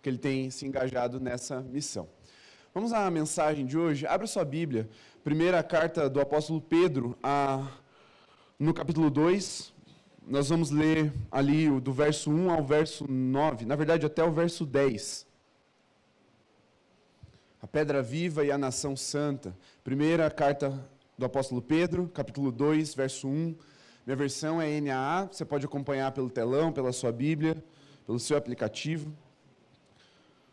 que ele tem se engajado nessa missão. Vamos à mensagem de hoje. Abra sua Bíblia, primeira carta do apóstolo Pedro, no capítulo 2. Nós vamos ler ali do verso 1 ao verso 9, na verdade até o verso 10. A pedra viva e a nação santa. Primeira carta do apóstolo Pedro, capítulo 2, verso 1. Minha versão é NAA, você pode acompanhar pelo telão, pela sua Bíblia, pelo seu aplicativo.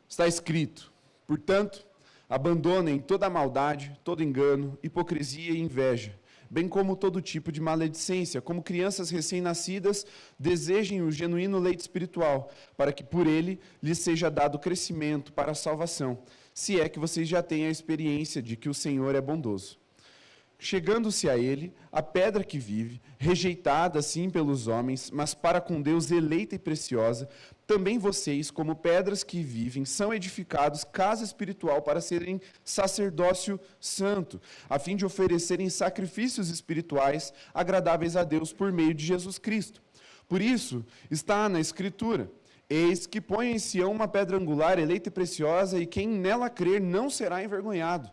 Está escrito: portanto, abandonem toda a maldade, todo engano, hipocrisia e inveja, bem como todo tipo de maledicência. Como crianças recém-nascidas, desejem o genuíno leite espiritual, para que por ele lhes seja dado crescimento para a salvação, se é que vocês já têm a experiência de que o Senhor é bondoso. Chegando-se a ele, a pedra que vive, rejeitada sim pelos homens, mas para com Deus eleita e preciosa, também vocês, como pedras que vivem, são edificados casa espiritual para serem sacerdócio santo, a fim de oferecerem sacrifícios espirituais agradáveis a Deus por meio de Jesus Cristo. Por isso, está na Escritura: eis que põe em Sião uma pedra angular, eleita e preciosa, e quem nela crer não será envergonhado.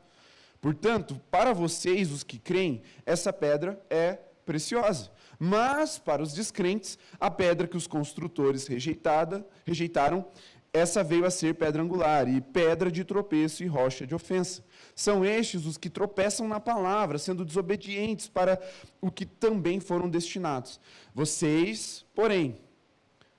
Portanto, para vocês, os que creem, essa pedra é preciosa. Mas, para os descrentes, a pedra que os construtores rejeitaram, essa veio a ser pedra angular, e pedra de tropeço e rocha de ofensa. São estes os que tropeçam na palavra, sendo desobedientes para o que também foram destinados. Vocês, porém,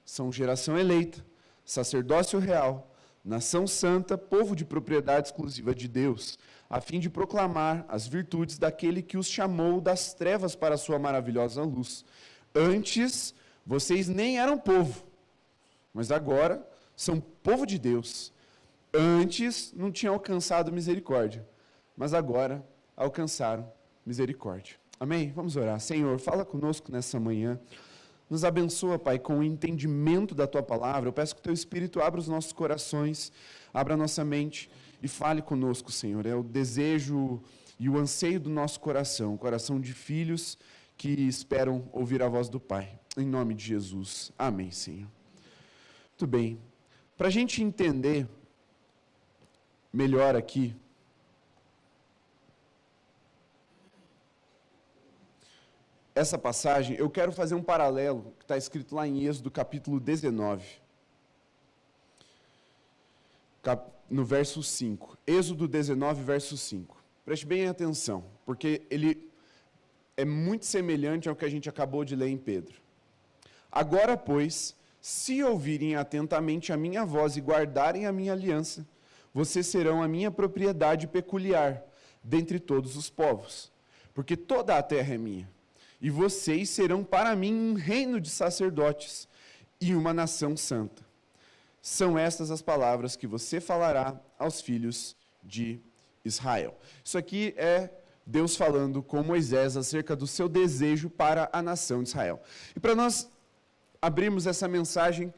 são geração eleita, sacerdócio real, nação santa, povo de propriedade exclusiva de Deus, a fim de proclamar as virtudes daquele que os chamou das trevas para a sua maravilhosa luz. Antes, vocês nem eram povo, mas agora são povo de Deus. Antes, não tinham alcançado misericórdia, mas agora alcançaram misericórdia. Amém? Vamos orar. Senhor, fala conosco nessa manhã. Nos abençoa, Pai, com o entendimento da Tua palavra. Eu peço que o Teu Espírito abra os nossos corações, abra a nossa mente e fale conosco, Senhor. É o desejo e o anseio do nosso coração, o coração de filhos que esperam ouvir a voz do Pai. Em nome de Jesus. Amém, Senhor. Muito bem. Para a gente entender melhor aqui, essa passagem, eu quero fazer um paralelo que está escrito lá em Êxodo, capítulo 19. No verso 5. Êxodo 19, verso 5. Preste bem atenção, porque ele é muito semelhante ao que a gente acabou de ler em Pedro. Agora, pois, se ouvirem atentamente a minha voz e guardarem a minha aliança, vocês serão a minha propriedade peculiar dentre todos os povos, porque toda a terra é minha. E vocês serão para mim um reino de sacerdotes e uma nação santa. São estas as palavras que você falará aos filhos de Israel. Isso aqui é Deus falando com Moisés acerca do seu desejo para a nação de Israel. E para nós abrirmos essa mensagem,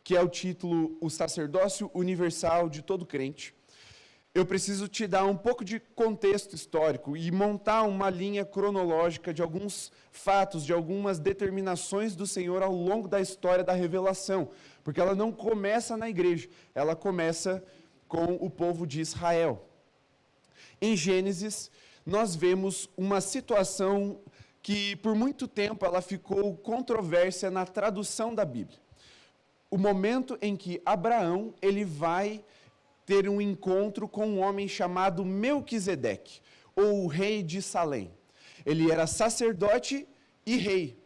que é o título O Sacerdócio Universal de Todo Crente, eu preciso te dar um pouco de contexto histórico e montar uma linha cronológica de alguns fatos, de algumas determinações do Senhor ao longo da história da revelação, porque ela não começa na igreja, ela começa com o povo de Israel. Em Gênesis, nós vemos uma situação que por muito tempo ela ficou controvérsia na tradução da Bíblia. O momento em que Abraão, ele vai ter um encontro com um homem chamado Melquisedeque, ou o rei de Salém. Ele era sacerdote e rei.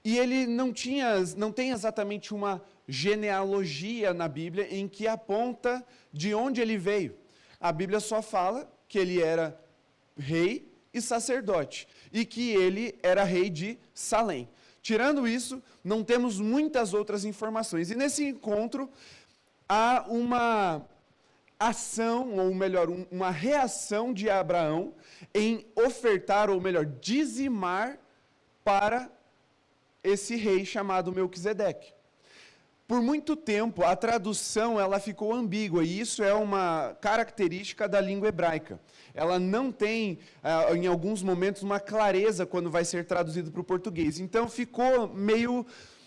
E ele não tem exatamente uma genealogia na Bíblia em que aponta de onde ele veio. A Bíblia só fala que ele era rei e sacerdote, e que ele era rei de Salém. Tirando isso, não temos muitas outras informações. E nesse encontro, há uma ação, ou melhor, uma reação de Abraão em ofertar, ou melhor, dizimar para esse rei chamado Melquisedeque. Por muito tempo, a tradução ela ficou ambígua, e isso é uma característica da língua hebraica. Ela não tem, em alguns momentos, uma clareza quando vai ser traduzido para o português. Então, ficou meio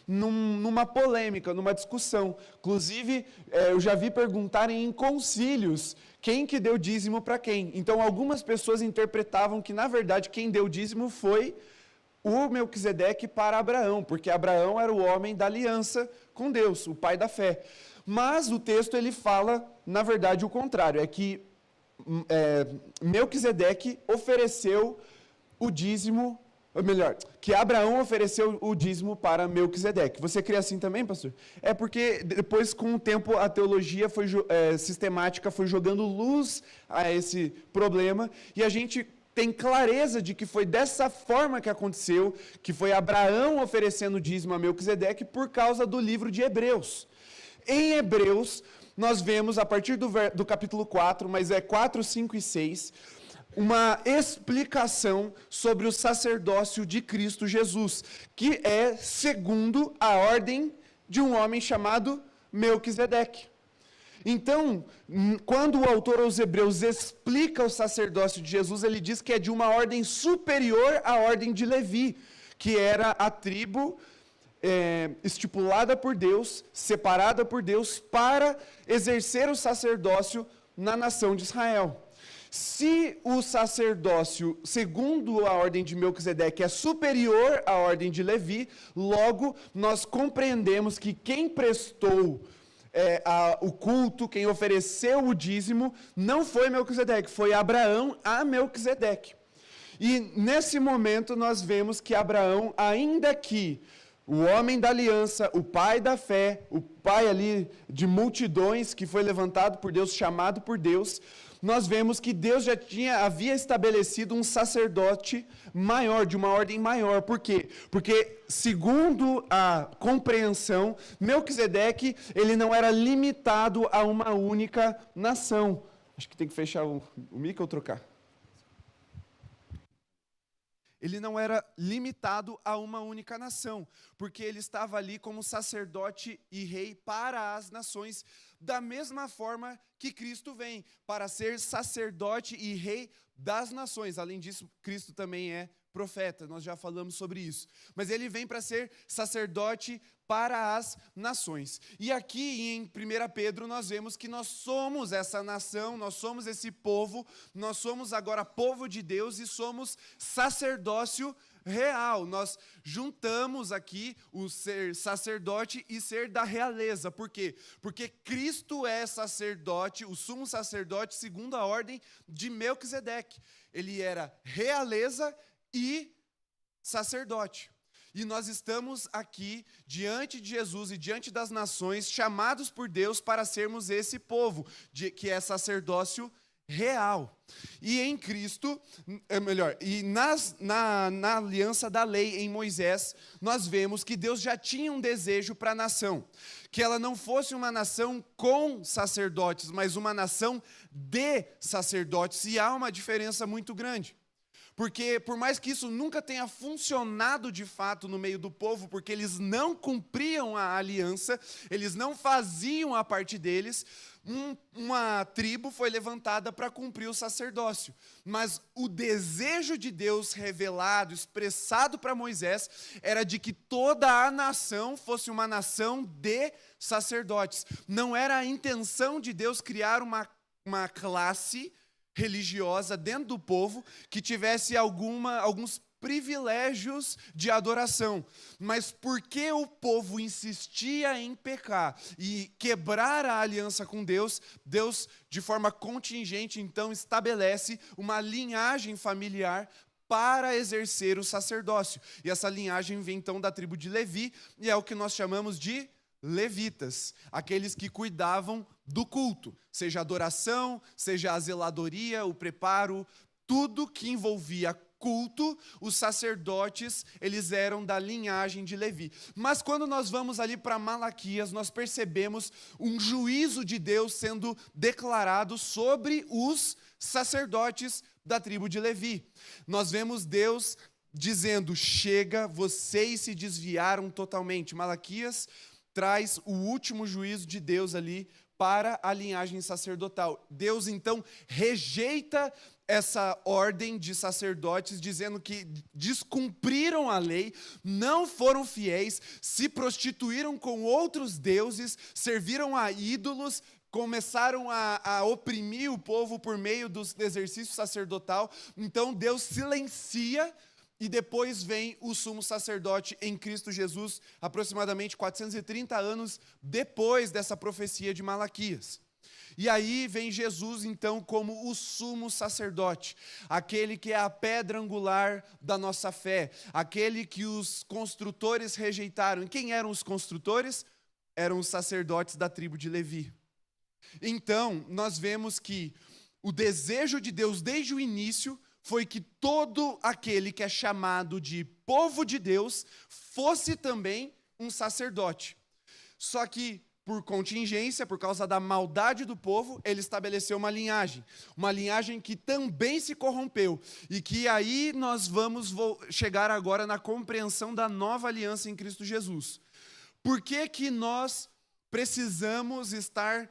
numa polêmica, numa discussão. Inclusive, eu já vi perguntarem em concílios quem que deu dízimo para quem. Então, algumas pessoas interpretavam que, na verdade, quem deu dízimo foi o Melquisedeque para Abraão, porque Abraão era o homem da aliança com Deus, o pai da fé. Mas o texto ele fala, na verdade, o contrário, é que Melquisedeque ofereceu o dízimo, ou melhor, que Abraão ofereceu o dízimo para Melquisedeque. Você crê assim também, pastor? É porque depois, com o tempo, a teologia sistemática foi jogando luz a esse problema, e a gente tem clareza de que foi dessa forma que aconteceu, que foi Abraão oferecendo dízimo a Melquisedeque por causa do livro de Hebreus. Em Hebreus, nós vemos, a partir do capítulo 4, mas 4, 5 e 6, uma explicação sobre o sacerdócio de Cristo Jesus, que é segundo a ordem de um homem chamado Melquisedeque. Então, quando o autor aos Hebreus explica o sacerdócio de Jesus, ele diz que é de uma ordem superior à ordem de Levi, que era a tribo estipulada por Deus, separada por Deus, para exercer o sacerdócio na nação de Israel. Se o sacerdócio, segundo a ordem de Melquisedeque, é superior à ordem de Levi, logo nós compreendemos que quem prestou o culto, quem ofereceu o dízimo, não foi Melquisedeque, foi Abraão a Melquisedeque. E nesse momento nós vemos que Abraão, ainda que o homem da aliança, o pai da fé, o pai ali de multidões que foi levantado por Deus, chamado por Deus, nós vemos que Deus já havia estabelecido um sacerdote maior, de uma ordem maior. Por quê? Porque, segundo a compreensão, Melquisedeque, ele não era limitado a uma única nação. Acho que tem que fechar o mic ou trocar. Ele não era limitado a uma única nação, porque ele estava ali como sacerdote e rei para as nações, da mesma forma que Cristo vem, para ser sacerdote e rei das nações. Além disso, Cristo também é profeta, nós já falamos sobre isso. Mas ele vem para ser sacerdote para as nações. E aqui em 1 Pedro nós vemos que nós somos essa nação, nós somos esse povo, nós somos agora povo de Deus e somos sacerdócio real. Nós juntamos aqui o ser sacerdote e ser da realeza. Por quê? Porque Cristo é sacerdote, o sumo sacerdote segundo a ordem de Melquisedeque. Ele era realeza e sacerdote. E nós estamos aqui, diante de Jesus e diante das nações, chamados por Deus para sermos esse povo, que é sacerdócio real. E em Cristo, na aliança da lei em Moisés, nós vemos que Deus já tinha um desejo para a nação, que ela não fosse uma nação com sacerdotes, mas uma nação de sacerdotes, e há uma diferença muito grande. Porque, por mais que isso nunca tenha funcionado de fato no meio do povo, porque eles não cumpriam a aliança, eles não faziam a parte deles, uma tribo foi levantada para cumprir o sacerdócio. Mas o desejo de Deus revelado, expressado para Moisés, era de que toda a nação fosse uma nação de sacerdotes. Não era a intenção de Deus criar uma classe religiosa dentro do povo que tivesse alguns privilégios de adoração, mas porque o povo insistia em pecar e quebrar a aliança com Deus, Deus, de forma contingente, então estabelece uma linhagem familiar para exercer o sacerdócio. E essa linhagem vem então da tribo de Levi, e é o que nós chamamos de levitas, aqueles que cuidavam do culto, seja a adoração, seja a zeladoria, o preparo, tudo que envolvia culto, os sacerdotes, eles eram da linhagem de Levi. Mas quando nós vamos ali para Malaquias, nós percebemos um juízo de Deus sendo declarado sobre os sacerdotes da tribo de Levi. Nós vemos Deus dizendo: chega, vocês se desviaram totalmente. Malaquias traz o último juízo de Deus ali para a linhagem sacerdotal. Deus, então, rejeita essa ordem de sacerdotes, dizendo que descumpriram a lei, não foram fiéis, se prostituíram com outros deuses, serviram a ídolos, começaram a oprimir o povo por meio do exercício sacerdotal. Então Deus silencia, e depois vem o sumo sacerdote em Cristo Jesus, aproximadamente 430 anos depois dessa profecia de Malaquias. E aí vem Jesus, então, como o sumo sacerdote, aquele que é a pedra angular da nossa fé, aquele que os construtores rejeitaram. E quem eram os construtores? Eram os sacerdotes da tribo de Levi. Então, nós vemos que o desejo de Deus desde o início foi que todo aquele que é chamado de povo de Deus fosse também um sacerdote. Só que, por contingência, por causa da maldade do povo, ele estabeleceu uma linhagem que também se corrompeu, e que aí nós vamos chegar agora na compreensão da nova aliança em Cristo Jesus. Por que que nós precisamos estar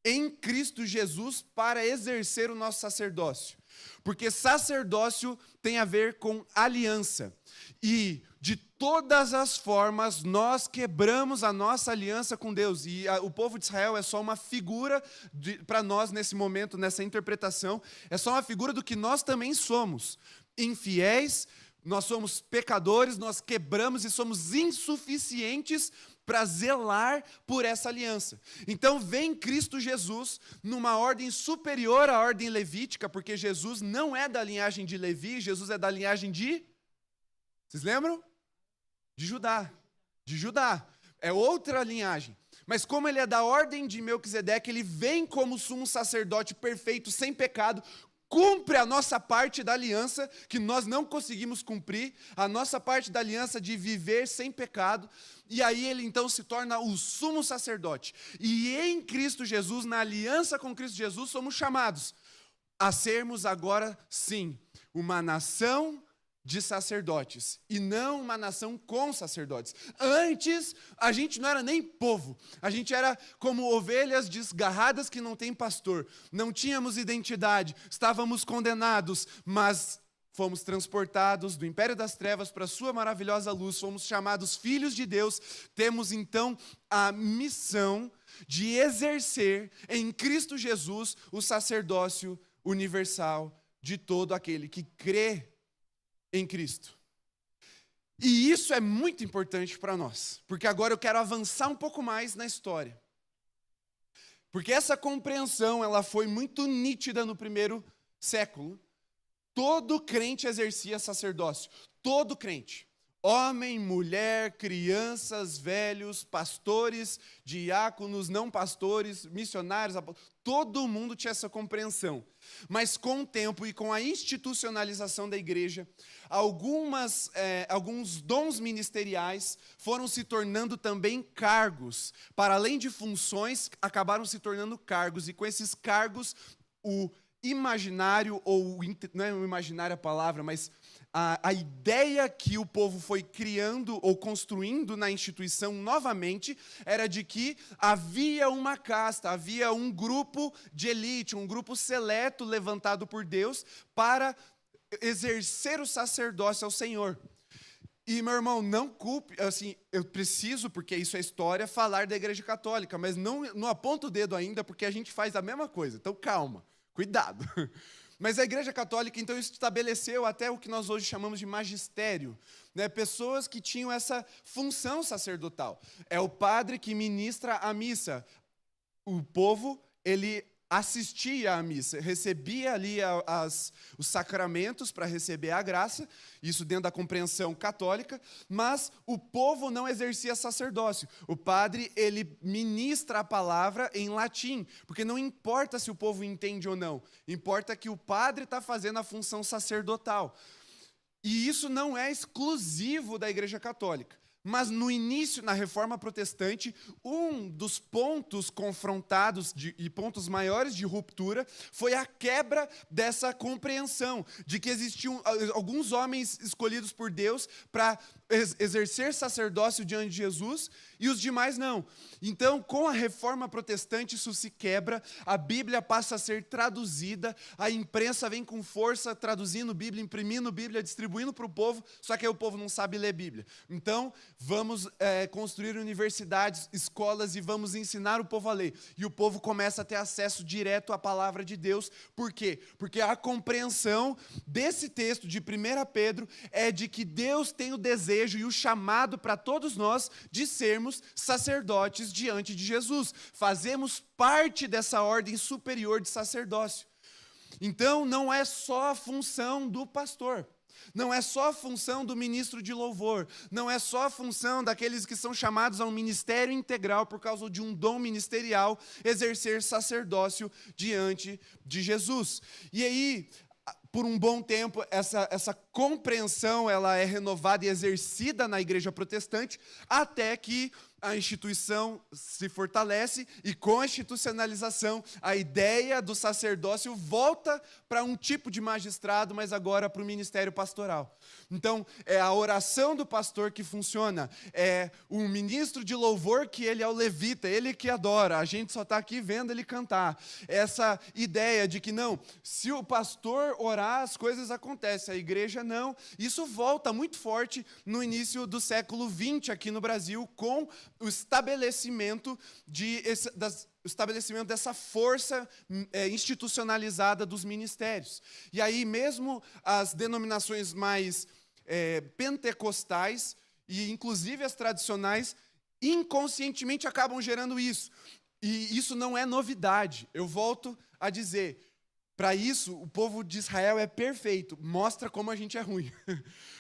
em Cristo Jesus para exercer o nosso sacerdócio? Porque sacerdócio tem a ver com aliança, e de todas as formas nós quebramos a nossa aliança com Deus, e o povo de Israel é só uma figura para nós nesse momento, nessa interpretação, é só uma figura do que nós também somos, infiéis, nós somos pecadores, nós quebramos e somos insuficientes para zelar por essa aliança. Então vem Cristo Jesus numa ordem superior à ordem levítica, porque Jesus não é da linhagem de Levi, Jesus é da linhagem de... Vocês lembram? De Judá. De Judá. É outra linhagem. Mas como ele é da ordem de Melquisedeque, ele vem como sumo sacerdote perfeito, sem pecado, cumpre a nossa parte da aliança, que nós não conseguimos cumprir, a nossa parte da aliança de viver sem pecado, e aí ele então se torna o sumo sacerdote. E em Cristo Jesus, na aliança com Cristo Jesus, somos chamados a sermos agora, sim, uma nação de sacerdotes, e não uma nação com sacerdotes. Antes, a gente não era nem povo, a gente era como ovelhas desgarradas que não têm pastor, não tínhamos identidade, estávamos condenados, mas fomos transportados do império das trevas para a sua maravilhosa luz, fomos chamados filhos de Deus, temos então a missão de exercer em Cristo Jesus o sacerdócio universal de todo aquele que crê em Cristo. E isso é muito importante para nós, porque agora eu quero avançar um pouco mais na história. Porque essa compreensão, ela foi muito nítida no primeiro século. Todo crente exercia sacerdócio, todo crente. Homem, mulher, crianças, velhos, pastores, diáconos, não pastores, missionários, todo mundo tinha essa compreensão. Mas com o tempo e com a institucionalização da igreja, alguns dons ministeriais foram se tornando também cargos. Para além de funções, acabaram se tornando cargos. E com esses cargos, o imaginário, ou não é o imaginário a palavra, mas a ideia que o povo foi criando ou construindo na instituição novamente era de que havia uma casta, havia um grupo de elite, um grupo seleto levantado por Deus para exercer o sacerdócio ao Senhor. E, meu irmão, não culpe, assim, eu preciso, porque isso é história, falar da Igreja Católica, mas não aponto o dedo ainda, porque a gente faz a mesma coisa, então calma, cuidado. Mas a Igreja Católica, então, estabeleceu até o que nós hoje chamamos de magistério, né? Pessoas que tinham essa função sacerdotal. É o padre que ministra a missa. O povo, ele assistia à missa, recebia ali os sacramentos para receber a graça, isso dentro da compreensão católica, mas o povo não exercia sacerdócio. O padre, ele ministra a palavra em latim, porque não importa se o povo entende ou não, importa que o padre está fazendo a função sacerdotal. E isso não é exclusivo da Igreja Católica. Mas no início, na Reforma Protestante, um dos pontos confrontados e pontos maiores de ruptura foi a quebra dessa compreensão de que existiam alguns homens escolhidos por Deus para exercer sacerdócio diante de Jesus, e os demais não. Então, com a reforma protestante, isso se quebra, a Bíblia passa a ser traduzida, a imprensa vem com força traduzindo Bíblia, imprimindo Bíblia, distribuindo para o povo, só que aí o povo não sabe ler Bíblia. Então, vamos construir universidades, escolas e vamos ensinar o povo a ler. E o povo começa a ter acesso direto à palavra de Deus. Por quê? Porque a compreensão desse texto de 1 Pedro é de que Deus tem o desejo e o chamado para todos nós de sermos sacerdotes diante de Jesus. Fazemos parte dessa ordem superior de sacerdócio. Então, não é só a função do pastor. Não é só a função do ministro de louvor, não é só a função daqueles que são chamados a um ministério integral por causa de um dom ministerial, exercer sacerdócio diante de Jesus. E aí, por um bom tempo, essa compreensão ela é renovada e exercida na igreja protestante, até que a instituição se fortalece e com a institucionalização, a ideia do sacerdócio volta para um tipo de magistrado, mas agora para o ministério pastoral. Então, é a oração do pastor que funciona, é o ministro de louvor que ele é o levita, ele que adora, a gente só está aqui vendo ele cantar. Essa ideia de que não, se o pastor orar, as coisas acontecem, a igreja não. Isso volta muito forte no início do século XX aqui no Brasil, com o estabelecimento dessa força institucionalizada dos ministérios. E aí mesmo as denominações mais pentecostais, e inclusive as tradicionais, inconscientemente acabam gerando isso. E isso não é novidade. Eu volto a dizer, para isso o povo de Israel é perfeito, mostra como a gente é ruim.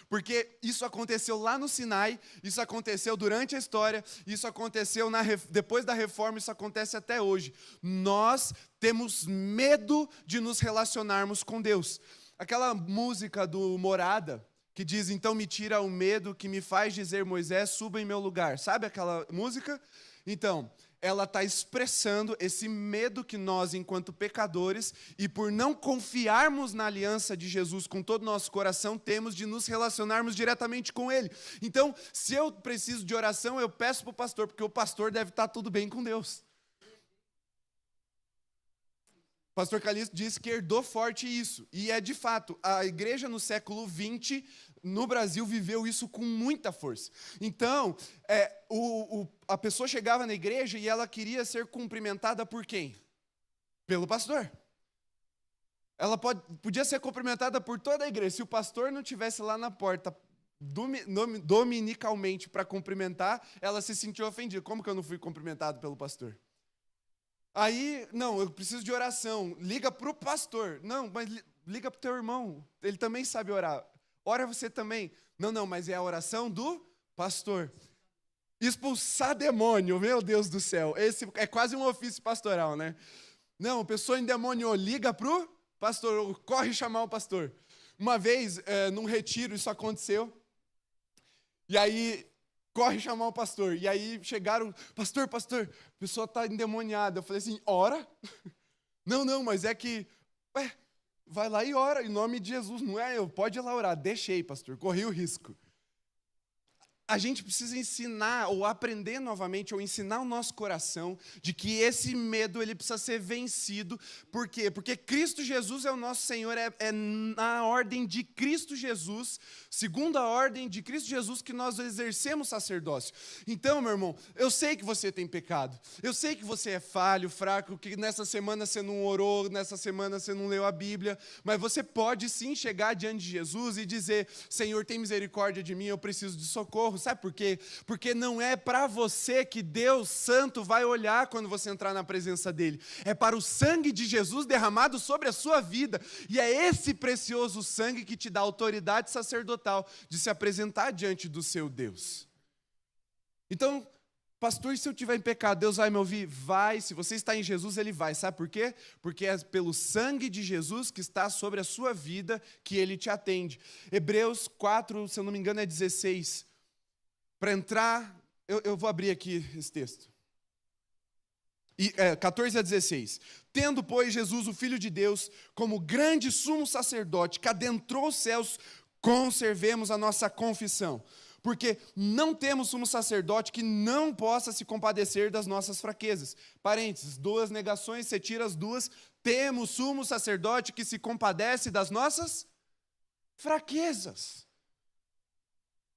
Porque isso aconteceu lá no Sinai, isso aconteceu durante a história, isso aconteceu depois da reforma, isso acontece até hoje. Nós temos medo de nos relacionarmos com Deus. Aquela música do Morada, que diz, então me tira o medo que me faz dizer, Moisés, suba em meu lugar. Sabe aquela música? Então, ela está expressando esse medo que nós, enquanto pecadores, e por não confiarmos na aliança de Jesus com todo o nosso coração, temos de nos relacionarmos diretamente com Ele. Então, se eu preciso de oração, eu peço para o pastor, porque o pastor deve estar tudo bem com Deus. O pastor Calixto disse que herdou forte isso, e é de fato, a igreja no século XX, no Brasil, viveu isso com muita força. Então, a pessoa chegava na igreja e ela queria ser cumprimentada por quem? Pelo pastor. Ela podia ser cumprimentada por toda a igreja. Se o pastor não estivesse lá na porta dominicalmente para cumprimentar, ela se sentiu ofendida. Como que eu não fui cumprimentado pelo pastor? Aí, não, eu preciso de oração. Liga para o pastor. Não, mas liga para o teu irmão. Ele também sabe orar. Ora você também. Não, mas é a oração do pastor. Expulsar demônio, meu Deus do céu. Esse é quase um ofício pastoral, né? Não, a pessoa endemoniou, liga para o pastor, corre chamar o pastor. Uma vez, num retiro, isso aconteceu. E aí, corre chamar o pastor. E aí chegaram, pastor, a pessoa está endemoniada. Eu falei assim, ora? Não, mas é que, vai lá e ora, em nome de Jesus, não é eu, pode ir lá orar. Deixei, pastor, corri o risco. A gente precisa ensinar ou aprender novamente, ou ensinar o nosso coração de que esse medo ele precisa ser vencido. Por quê? Porque Cristo Jesus é o nosso Senhor, é na ordem de Cristo Jesus, segundo a ordem de Cristo Jesus, que nós exercemos sacerdócio. Então, meu irmão, eu sei que você tem pecado, eu sei que você é falho, fraco, que nessa semana você não orou, nessa semana você não leu a Bíblia, mas você pode sim chegar diante de Jesus e dizer, Senhor, tem misericórdia de mim, eu preciso de socorro. Sabe por quê? Porque não é para você que Deus Santo vai olhar quando você entrar na presença dEle. É para o sangue de Jesus derramado sobre a sua vida. E é esse precioso sangue que te dá autoridade sacerdotal de se apresentar diante do seu Deus. Então, pastor, e se eu estiver em pecado, Deus vai me ouvir? Vai. Se você está em Jesus, Ele vai. Sabe por quê? Porque é pelo sangue de Jesus que está sobre a sua vida que Ele te atende. Hebreus 4, se eu não me engano, é 16. Para entrar, eu vou abrir aqui esse texto. 14 a 16. Tendo, pois, Jesus, o Filho de Deus, como grande sumo sacerdote, que adentrou os céus, conservemos a nossa confissão. porque não temos sumo sacerdote que não possa se compadecer das nossas fraquezas. Parênteses, 2 negações, você tira as 2, temos sumo sacerdote que se compadece das nossas fraquezas.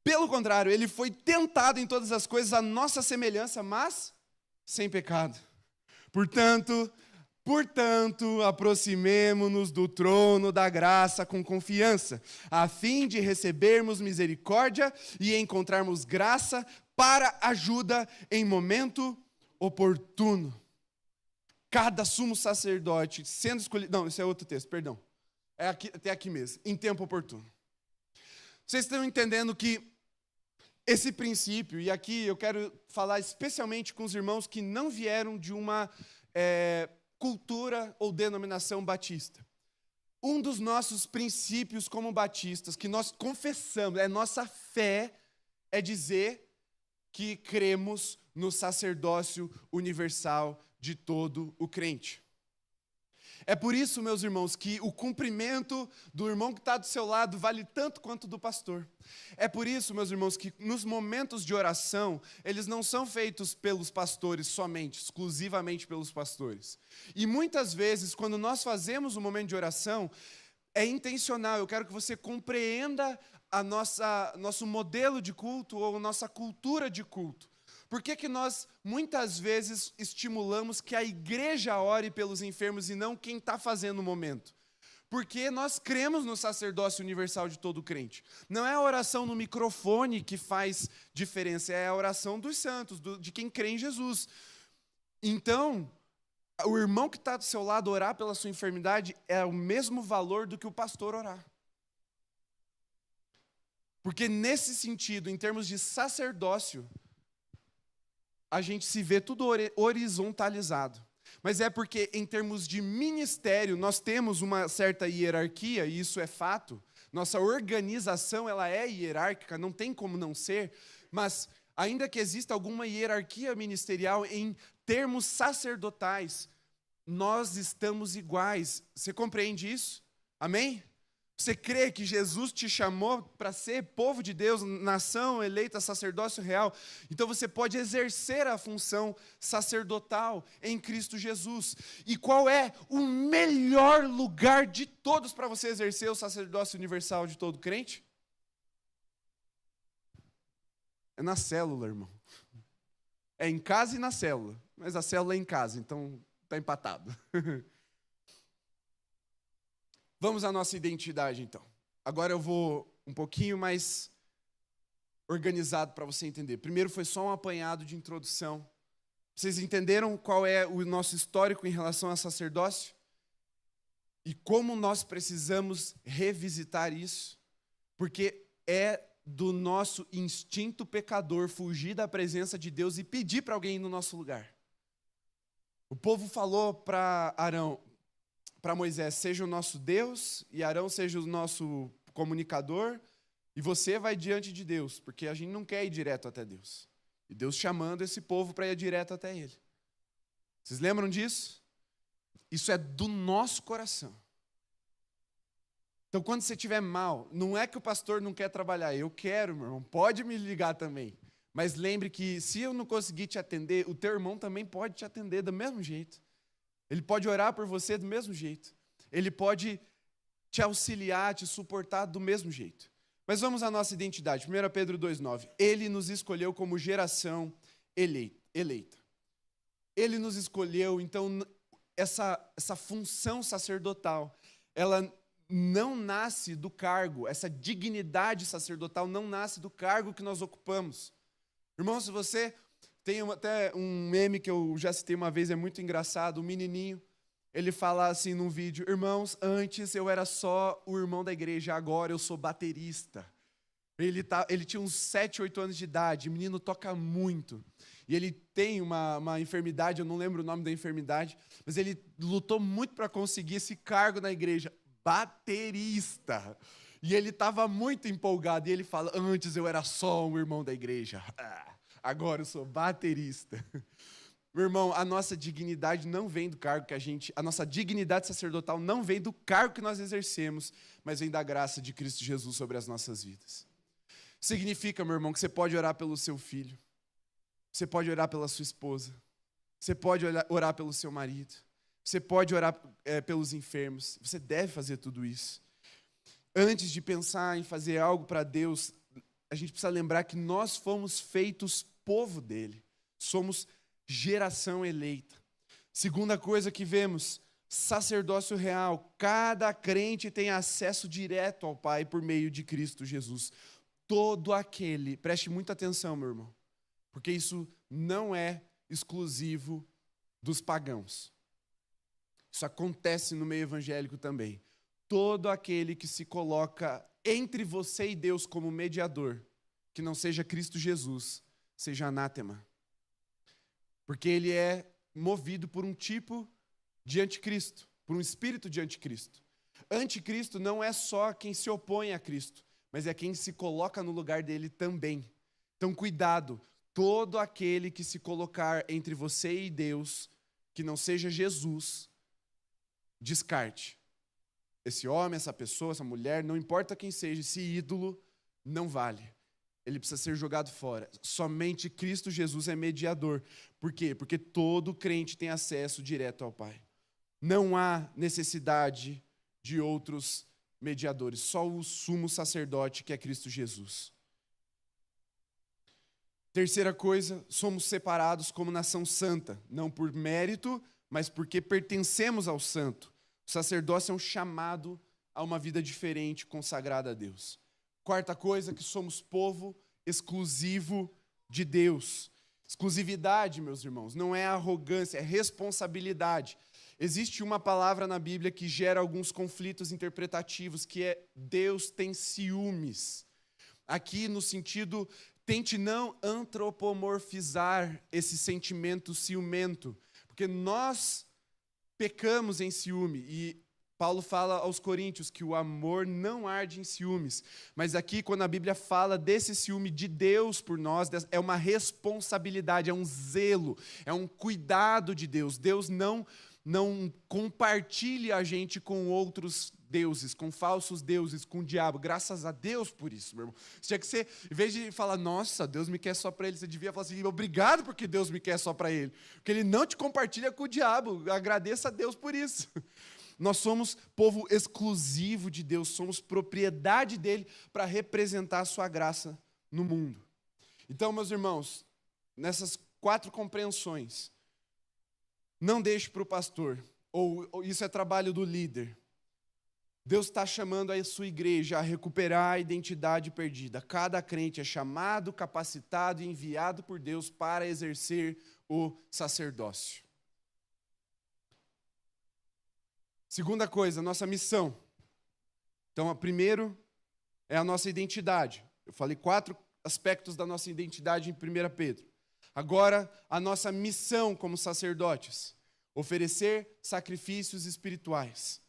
Pelo contrário, ele foi tentado em todas as coisas, à nossa semelhança, mas sem pecado. Portanto, aproximemo-nos do trono da graça com confiança, a fim de recebermos misericórdia e encontrarmos graça para ajuda em momento oportuno. Cada sumo sacerdote sendo escolhido... Não, esse é outro texto, perdão. É aqui, até aqui mesmo, em tempo oportuno. Vocês estão entendendo que esse princípio, e aqui eu quero falar especialmente com os irmãos que não vieram de uma cultura ou denominação batista. Um dos nossos princípios como batistas, que nós confessamos, nossa fé, é dizer que cremos no sacerdócio universal de todo o crente. É por isso, meus irmãos, que o cumprimento do irmão que está do seu lado vale tanto quanto do pastor. É por isso, meus irmãos, que nos momentos de oração, eles não são feitos pelos pastores somente, exclusivamente pelos pastores. E muitas vezes, quando nós fazemos um momento de oração, é intencional. Eu quero que você compreenda nosso modelo de culto ou nossa cultura de culto. Por que nós, muitas vezes, estimulamos que a igreja ore pelos enfermos e não quem está fazendo o momento? Porque nós cremos no sacerdócio universal de todo crente. Não é a oração no microfone que faz diferença, é a oração dos santos, de quem crê em Jesus. Então, o irmão que está do seu lado orar pela sua enfermidade é o mesmo valor do que o pastor orar. Porque nesse sentido, em termos de sacerdócio, a gente se vê tudo horizontalizado. Mas é porque, em termos de ministério, nós temos uma certa hierarquia, e isso é fato. Nossa organização, ela é hierárquica, não tem como não ser, mas ainda que exista alguma hierarquia ministerial em termos sacerdotais, nós estamos iguais. Você compreende isso? Amém? Você crê que Jesus te chamou para ser povo de Deus, nação eleita, sacerdócio real? Então você pode exercer a função sacerdotal em Cristo Jesus. E qual é o melhor lugar de todos para você exercer o sacerdócio universal de todo crente? É na célula, irmão. É em casa e na célula. Mas a célula é em casa, então está empatado. Vamos à nossa identidade, então. Agora eu vou um pouquinho mais organizado para você entender. Primeiro foi só um apanhado de introdução. Vocês entenderam qual é o nosso histórico em relação a sacerdócio? E como nós precisamos revisitar isso? Porque é do nosso instinto pecador fugir da presença de Deus e pedir para alguém ir no nosso lugar. O povo falou para Arão, para Moisés, seja o nosso Deus, e Arão seja o nosso comunicador, e você vai diante de Deus, porque a gente não quer ir direto até Deus. E Deus chamando esse povo para ir direto até Ele. Vocês lembram disso? Isso é do nosso coração. Então, quando você estiver mal, não é que o pastor não quer trabalhar, eu quero, meu irmão, pode me ligar também. Mas lembre que se eu não conseguir te atender, o teu irmão também pode te atender do mesmo jeito. Ele pode orar por você do mesmo jeito. Ele pode te auxiliar, te suportar do mesmo jeito. Mas vamos à nossa identidade. 1 Pedro 2,9. Ele nos escolheu como geração eleita. Ele nos escolheu, então, essa função sacerdotal, ela não nasce do cargo, essa dignidade sacerdotal não nasce do cargo que nós ocupamos. Irmão, se você... Tem até um meme que eu já citei uma vez, é muito engraçado, um menininho, ele fala assim num vídeo, irmãos, antes eu era só o irmão da igreja, agora eu sou baterista. Ele tinha uns 7, 8 anos de idade, o menino toca muito. E ele tem uma enfermidade, eu não lembro o nome da enfermidade, mas ele lutou muito para conseguir esse cargo na igreja, baterista. E ele estava muito empolgado, e ele fala, antes eu era só um irmão da igreja. Agora eu sou baterista. Meu irmão, a nossa dignidade não vem do cargo que a nossa dignidade sacerdotal não vem do cargo que nós exercemos, mas vem da graça de Cristo Jesus sobre as nossas vidas. Significa, meu irmão, que você pode orar pelo seu filho. Você pode orar pela sua esposa. Você pode orar pelo seu marido. Você pode orar pelos enfermos. Você deve fazer tudo isso. Antes de pensar em fazer algo para Deus, a gente precisa lembrar que nós fomos feitos povo dele. Somos geração eleita. Segunda coisa que vemos, sacerdócio real. Cada crente tem acesso direto ao Pai por meio de Cristo Jesus. Todo aquele, preste muita atenção, meu irmão, porque isso não é exclusivo dos pagãos. Isso acontece no meio evangélico também. Todo aquele que se coloca entre você e Deus como mediador, que não seja Cristo Jesus, seja anátema. Porque ele é movido por um tipo de anticristo, por um espírito de anticristo. Anticristo não é só quem se opõe a Cristo, mas é quem se coloca no lugar dele também. Então, cuidado, todo aquele que se colocar entre você e Deus, que não seja Jesus, descarte. Esse homem, essa pessoa, essa mulher, não importa quem seja, esse ídolo não vale. Ele precisa ser jogado fora. Somente Cristo Jesus é mediador. Por quê? Porque todo crente tem acesso direto ao Pai. Não há necessidade de outros mediadores. Só o sumo sacerdote, que é Cristo Jesus. Terceira coisa, somos separados como nação santa. Não por mérito, mas porque pertencemos ao santo. O sacerdócio é um chamado a uma vida diferente, consagrada a Deus. Quarta coisa, que somos povo exclusivo de Deus. Exclusividade, meus irmãos, não é arrogância, é responsabilidade. Existe uma palavra na Bíblia que gera alguns conflitos interpretativos, que é Deus tem ciúmes. Aqui no sentido, tente não antropomorfizar esse sentimento ciumento, porque nós pecamos em ciúme, e Paulo fala aos Coríntios que o amor não arde em ciúmes. Mas aqui, quando a Bíblia fala desse ciúme de Deus por nós, é uma responsabilidade, é um zelo, é um cuidado de Deus. Deus não compartilha a gente com outros deuses, com falsos deuses, com o diabo. Graças a Deus por isso, meu irmão. Você tinha que ser, em vez de falar, nossa, Deus me quer só para ele, você devia falar assim, obrigado porque Deus me quer só para ele. Porque ele não te compartilha com o diabo. Agradeça a Deus por isso. Nós somos povo exclusivo de Deus, somos propriedade dele para representar a sua graça no mundo. Então, meus irmãos, nessas 4 compreensões, não deixe para o pastor, ou isso é trabalho do líder. Deus está chamando a sua igreja a recuperar a identidade perdida. Cada crente é chamado, capacitado e enviado por Deus para exercer o sacerdócio. Segunda coisa, nossa missão. Então, primeiro é a nossa identidade. Eu falei 4 aspectos da nossa identidade em 1 Pedro. Agora, a nossa missão como sacerdotes. Oferecer sacrifícios espirituais.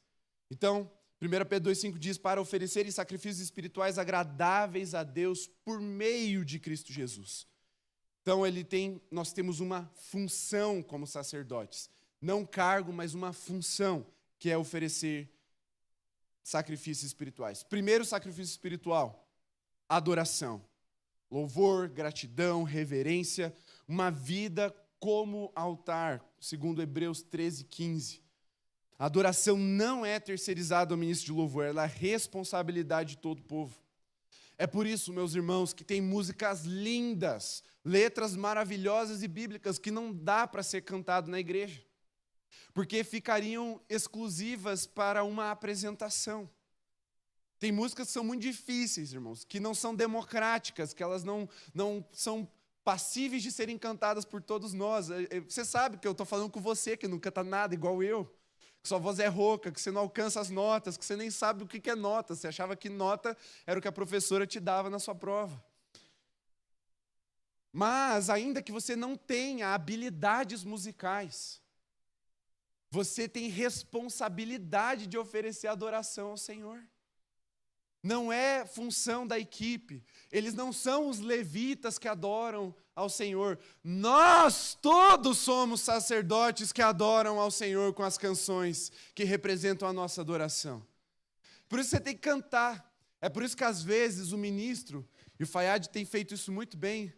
Então, 1 Pedro 2,5 diz, para oferecerem sacrifícios espirituais agradáveis a Deus por meio de Cristo Jesus. Então, nós temos uma função como sacerdotes. Não cargo, mas uma função, que é oferecer sacrifícios espirituais. Primeiro sacrifício espiritual, adoração. Louvor, gratidão, reverência, uma vida como altar, segundo Hebreus 13:15. A adoração não é terceirizada ao ministro de louvor, ela é responsabilidade de todo o povo. É por isso, meus irmãos, que tem músicas lindas, letras maravilhosas e bíblicas que não dá para ser cantado na igreja, porque ficariam exclusivas para uma apresentação. Tem músicas que são muito difíceis, irmãos, que não são democráticas, que elas não são passíveis de serem cantadas por todos nós. Você sabe que eu estou falando com você, que não canta nada igual eu, que sua voz é rouca, que você não alcança as notas, que você nem sabe o que é nota, você achava que nota era o que a professora te dava na sua prova. Mas, ainda que você não tenha habilidades musicais, você tem responsabilidade de oferecer adoração ao Senhor. Não é função da equipe. Eles não são os levitas que adoram ao Senhor. Nós todos somos sacerdotes que adoram ao Senhor com as canções que representam a nossa adoração. Por isso você tem que cantar. É por isso que às vezes o ministro, E o Fayad tem feito isso muito bem.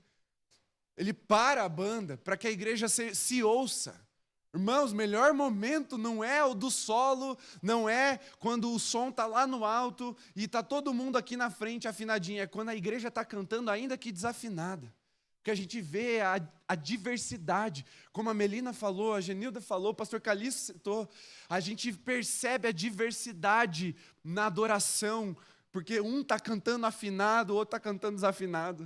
Ele para a banda para que a igreja se ouça. Irmãos, melhor momento não é o do solo, não é quando o som está lá no alto e está todo mundo aqui na frente afinadinho. É quando a igreja está cantando ainda que desafinada. Porque a gente vê a diversidade. Como a Melina falou, a Genilda falou, o pastor Calixto citou. A gente percebe a diversidade na adoração. Porque um está cantando afinado, o outro está cantando desafinado.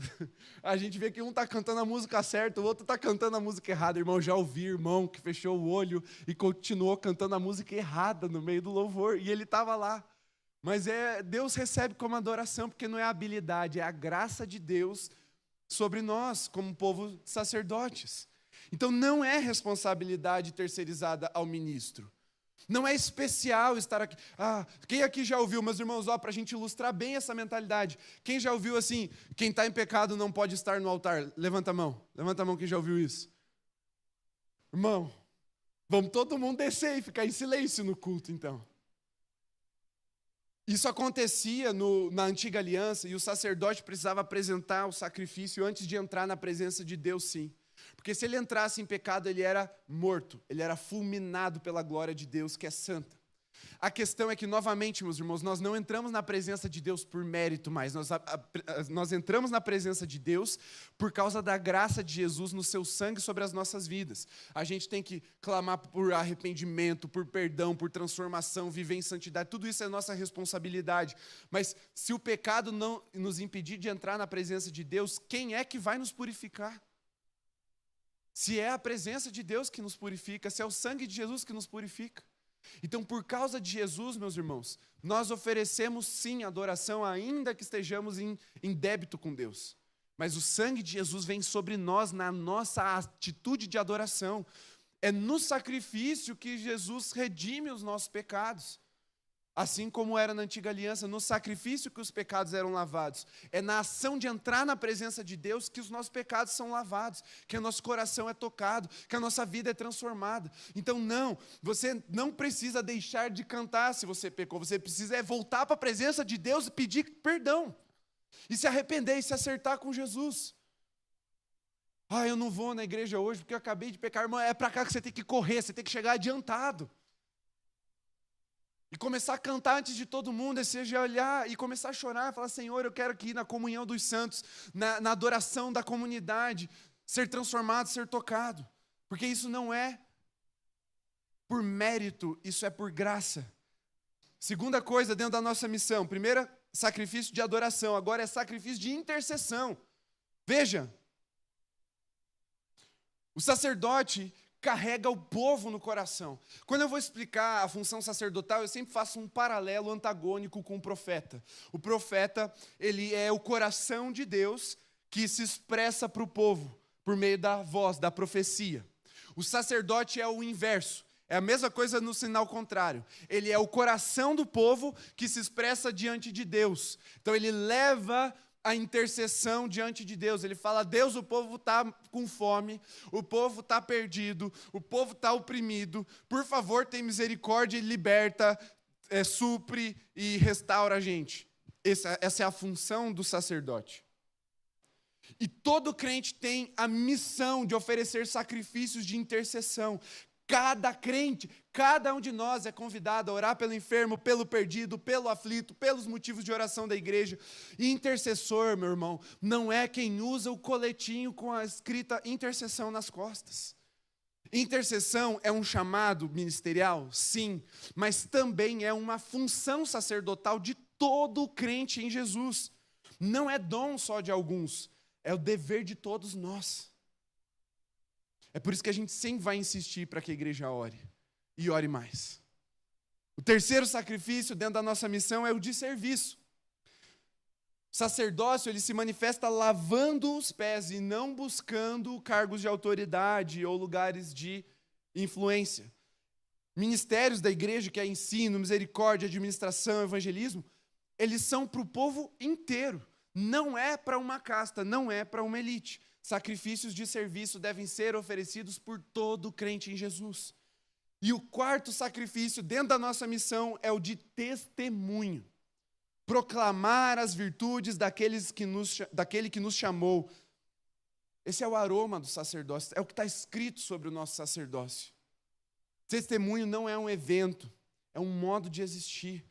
A gente vê que um está cantando a música certa, o outro está cantando a música errada. Irmão, já ouvi irmão que fechou o olho e continuou cantando a música errada no meio do louvor. E ele estava lá. Mas Deus recebe como adoração, porque não é a habilidade, é a graça de Deus sobre nós, como povo de sacerdotes. Então não é responsabilidade terceirizada ao ministro. Não é especial estar aqui. Quem aqui já ouviu, meus irmãos, para a gente ilustrar bem essa mentalidade. Quem já ouviu assim, quem está em pecado não pode estar no altar? Levanta a mão quem já ouviu isso. Irmão, vamos todo mundo descer e ficar em silêncio no culto, então. Isso acontecia na antiga aliança e o sacerdote precisava apresentar o sacrifício antes de entrar na presença de Deus, sim. Porque se ele entrasse em pecado, ele era morto, ele era fulminado pela glória de Deus, que é santa. A questão é que, novamente, meus irmãos, nós não entramos na presença de Deus por mérito mais, nós entramos na presença de Deus por causa da graça de Jesus no seu sangue sobre as nossas vidas. A gente tem que clamar por arrependimento, por perdão, por transformação, viver em santidade, tudo isso é nossa responsabilidade. Mas se o pecado não nos impedir de entrar na presença de Deus, quem é que vai nos purificar? Se é a presença de Deus que nos purifica, se é o sangue de Jesus que nos purifica. Então, por causa de Jesus, meus irmãos, nós oferecemos sim adoração, ainda que estejamos em débito com Deus. Mas o sangue de Jesus vem sobre nós na nossa atitude de adoração. É no sacrifício que Jesus redime os nossos pecados. Assim como era na antiga aliança, no sacrifício que os pecados eram lavados. É na ação de entrar na presença de Deus que os nossos pecados são lavados, que o nosso coração é tocado, que a nossa vida é transformada. Então você não precisa deixar de cantar se você pecou, você precisa voltar para a presença de Deus e pedir perdão. E se arrepender e se acertar com Jesus. Eu não vou na igreja hoje porque eu acabei de pecar. Irmão, é para cá que você tem que correr, você tem que chegar adiantado. E começar a cantar antes de todo mundo, e seja olhar e começar a chorar, falar, Senhor, eu quero aqui na comunhão dos santos, na adoração da comunidade, ser transformado, ser tocado. Porque isso não é por mérito, isso é por graça. Segunda coisa dentro da nossa missão, primeira, sacrifício de adoração, agora é sacrifício de intercessão. Veja, o sacerdote carrega o povo no coração. Quando eu vou explicar a função sacerdotal, eu sempre faço um paralelo antagônico com o profeta. O profeta, ele é o coração de Deus que se expressa para o povo por meio da voz, da profecia. O sacerdote é o inverso. É a mesma coisa no sinal contrário. Ele é o coração do povo que se expressa diante de Deus. Então ele leva a intercessão diante de Deus. Ele fala, Deus, o povo está com fome, o povo está perdido, o povo está oprimido, por favor, tem misericórdia e liberta, supre e restaura a gente. Essa é a função do sacerdote. E todo crente tem a missão de oferecer sacrifícios de intercessão. Cada crente, cada um de nós é convidado a orar pelo enfermo, pelo perdido, pelo aflito, pelos motivos de oração da igreja. E intercessor, meu irmão, não é quem usa o coletinho com a escrita intercessão nas costas. Intercessão é um chamado ministerial, sim, mas também é uma função sacerdotal de todo crente em Jesus. Não é dom só de alguns, é o dever de todos nós. É por isso que a gente sempre vai insistir para que a igreja ore, e ore mais. O terceiro sacrifício dentro da nossa missão é o de serviço. O sacerdócio, ele se manifesta lavando os pés e não buscando cargos de autoridade ou lugares de influência. Ministérios da igreja, que é ensino, misericórdia, administração, evangelismo, eles são para o povo inteiro. Não é para uma casta, não é para uma elite. Sacrifícios de serviço devem ser oferecidos por todo crente em Jesus. E o quarto sacrifício dentro da nossa missão é o de testemunho. proclamar as virtudes daquele que nos chamou. Esse é o aroma do sacerdócio, é o que está escrito sobre o nosso sacerdócio. Testemunho não é um evento, é um modo de existir.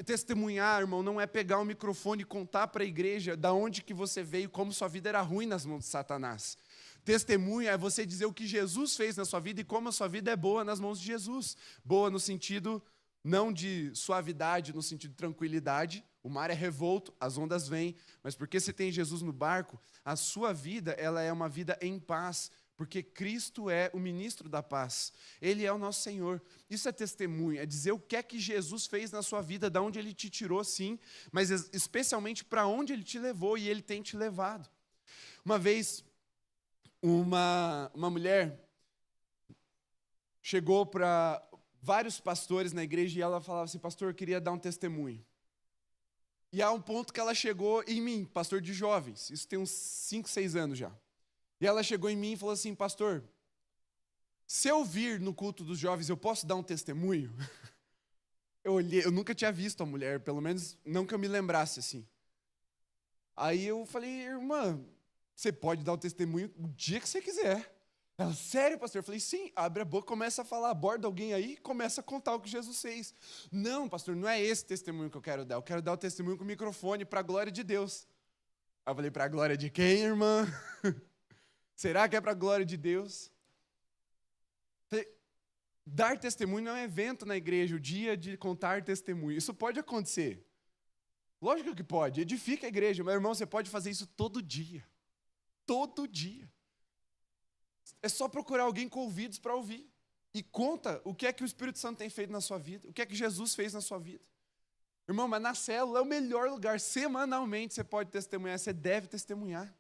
Testemunhar, irmão, não é pegar o microfone e contar para a igreja da onde que você veio, como sua vida era ruim nas mãos de Satanás. Testemunho é você dizer o que Jesus fez na sua vida e como a sua vida é boa nas mãos de Jesus. Boa no sentido não de suavidade, no sentido de tranquilidade. O mar é revolto, as ondas vêm, mas porque você tem Jesus no barco, a sua vida ela é uma vida em paz, porque Cristo é o ministro da paz. Ele é o nosso Senhor. Isso é testemunho, é dizer o que é que Jesus fez na sua vida, de onde Ele te tirou, sim, mas especialmente para onde Ele te levou e Ele tem te levado. Uma vez, uma mulher chegou para vários pastores na igreja e ela falava assim: pastor, eu queria dar um testemunho. E há um ponto que ela chegou em mim, pastor de jovens, isso tem uns 5, 6 anos já. E ela chegou em mim e falou assim: pastor, se eu vir no culto dos jovens, eu posso dar um testemunho? Eu olhei, eu nunca tinha visto a mulher, pelo menos não que eu me lembrasse assim. Aí eu falei: irmã, você pode dar o testemunho o dia que você quiser. Ela: sério, pastor? Eu falei: sim. Abre a boca, começa a falar, aborda alguém aí, começa a contar o que Jesus fez. Não, pastor, não é esse testemunho que eu quero dar o testemunho com o microfone para a glória de Deus. Aí eu falei: para a glória de quem, irmã? Será que é para a glória de Deus? Dar testemunho não é um evento na igreja, o dia de contar testemunho. Isso pode acontecer. Lógico que pode, edifica a igreja. Meu irmão, você pode fazer isso todo dia. Todo dia. É só procurar alguém com ouvidos para ouvir. E conta o que é que o Espírito Santo tem feito na sua vida, o que é que Jesus fez na sua vida. Irmão, mas na célula é o melhor lugar. Semanalmente você pode testemunhar, você deve testemunhar.